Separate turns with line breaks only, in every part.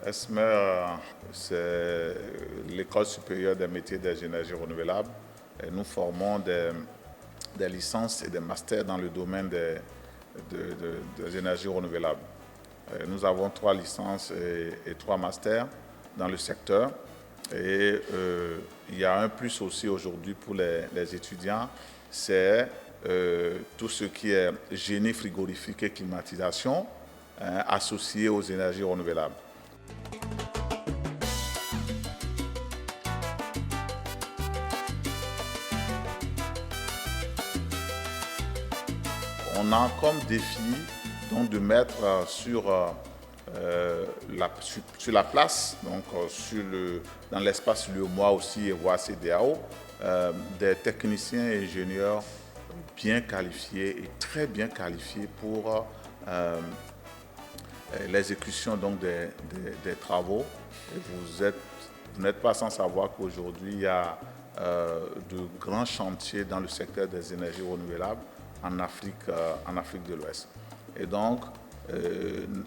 ESMER, c'est l'École supérieure des métiers des énergies renouvelables. Et nous formons des licences et des masters dans le domaine des énergies renouvelables. Nous avons 3 licences et 3 masters dans le secteur. Et il y a un plus aussi aujourd'hui pour les étudiants, c'est tout ce qui est génie frigorifique et climatisation associé aux énergies renouvelables. On a comme défi donc, de mettre sur la place, donc dans l'espace Lyomois aussi et voire CEDEAO, des techniciens et ingénieurs bien qualifiés et très bien qualifiés pour l'exécution donc des travaux. Et vous n'êtes pas sans savoir qu'aujourd'hui, il y a de grands chantiers dans le secteur des énergies renouvelables en Afrique de l'Ouest. Et donc,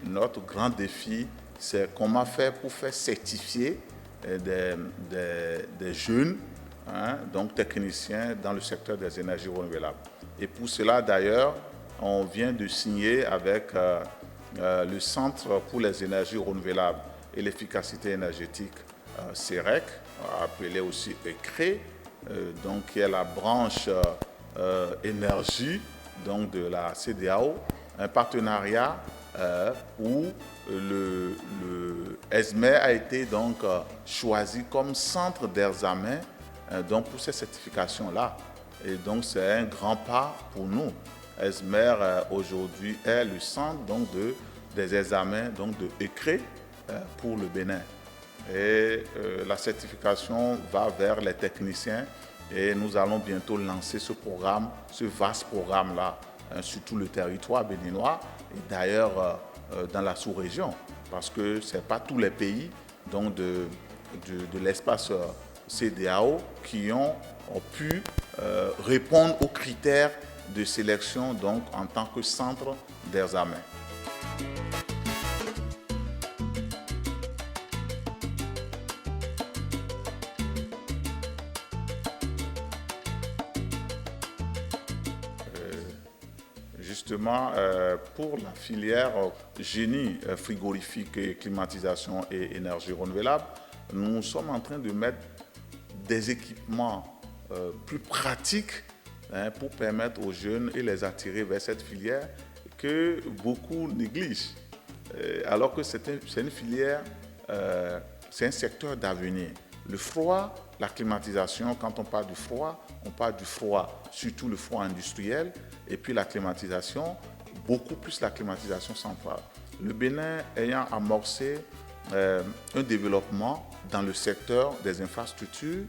notre grand défi, c'est comment faire pour faire certifier des jeunes donc techniciens dans le secteur des énergies renouvelables. Et pour cela, d'ailleurs, on vient de signer avec le Centre pour les énergies renouvelables et l'efficacité énergétique, CEREC, appelé aussi ECRE, donc qui est la branche énergie donc de la CEDEAO, un partenariat où le ESMER a été donc choisi comme centre d'examen donc pour ces certifications-là. Et donc c'est un grand pas pour nous. ESMER aujourd'hui est le centre donc des examens donc de ECRE pour le Bénin. Et la certification va vers les techniciens et nous allons bientôt lancer ce programme, ce vaste programme-là sur tout le territoire béninois et d'ailleurs dans la sous-région parce que ce n'est pas tous les pays donc de l'espace CEDEAO qui ont pu répondre aux critères de sélection donc, en tant que centre d'examen. Justement, pour la filière génie frigorifique et climatisation et énergie renouvelable, nous sommes en train de mettre des équipements plus pratiques pour permettre aux jeunes et les attirer vers cette filière que beaucoup négligent. Alors que c'est une filière, c'est un secteur d'avenir. Le froid, la climatisation, quand on parle du froid, on parle du froid, surtout le froid industriel, et puis la climatisation, beaucoup plus la climatisation centrale. Le Bénin ayant amorcé un développement dans le secteur des infrastructures,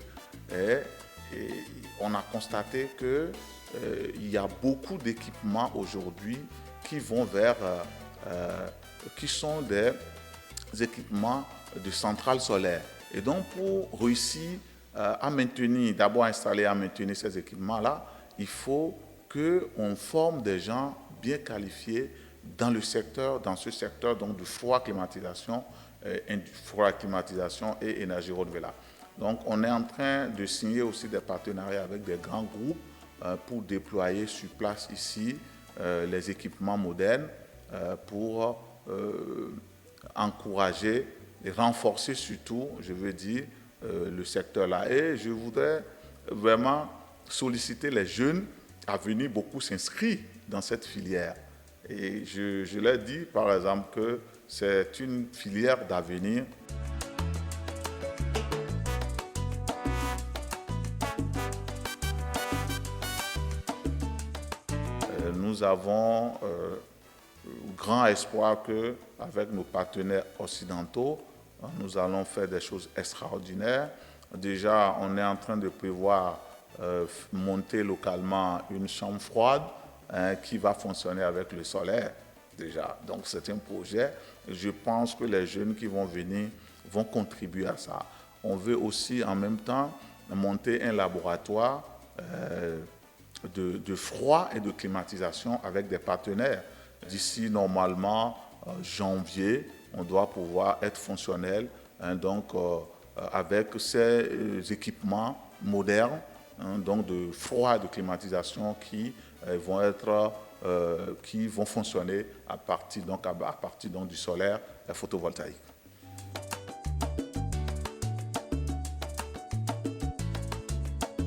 et on a constaté qu'il y a beaucoup d'équipements aujourd'hui qui vont vers, qui sont des équipements de centrales solaires. Et donc, pour réussir à maintenir, d'abord installer et à maintenir ces équipements-là, il faut qu'on forme des gens bien qualifiés dans ce secteur donc de froid climatisation et énergie renouvelable. Donc, on est en train de signer aussi des partenariats avec des grands groupes pour déployer sur place ici les équipements modernes pour encourager et renforcer surtout, je veux dire, le secteur-là. Et je voudrais vraiment solliciter les jeunes à venir beaucoup s'inscrire dans cette filière. Et je leur dis, par exemple, que c'est une filière d'avenir. Nous avons grand espoir qu'avec nos partenaires occidentaux, nous allons faire des choses extraordinaires. Déjà, on est en train de prévoir monter localement une chambre froide qui va fonctionner avec le solaire déjà. Donc c'est un projet. Je pense que les jeunes qui vont venir vont contribuer à ça. On veut aussi en même temps monter un laboratoire de froid et de climatisation avec des partenaires. D'ici normalement janvier, on doit pouvoir être fonctionnel, avec ces équipements modernes, donc de froid et de climatisation qui vont fonctionner à partir du solaire photovoltaïque.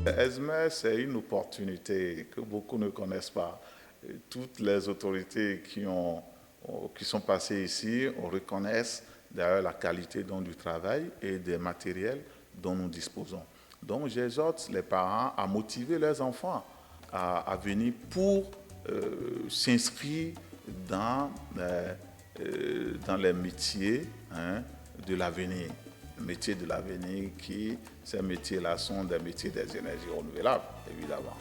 ESME, c'est une opportunité que beaucoup ne connaissent pas. Toutes les autorités qui sont passées ici reconnaissent d'ailleurs la qualité du travail et des matériels dont nous disposons. Donc j'exhorte les parents à motiver leurs enfants à venir pour s'inscrire dans les métiers de l'avenir. Métiers de l'avenir ces métiers-là sont des métiers des énergies renouvelables, évidemment.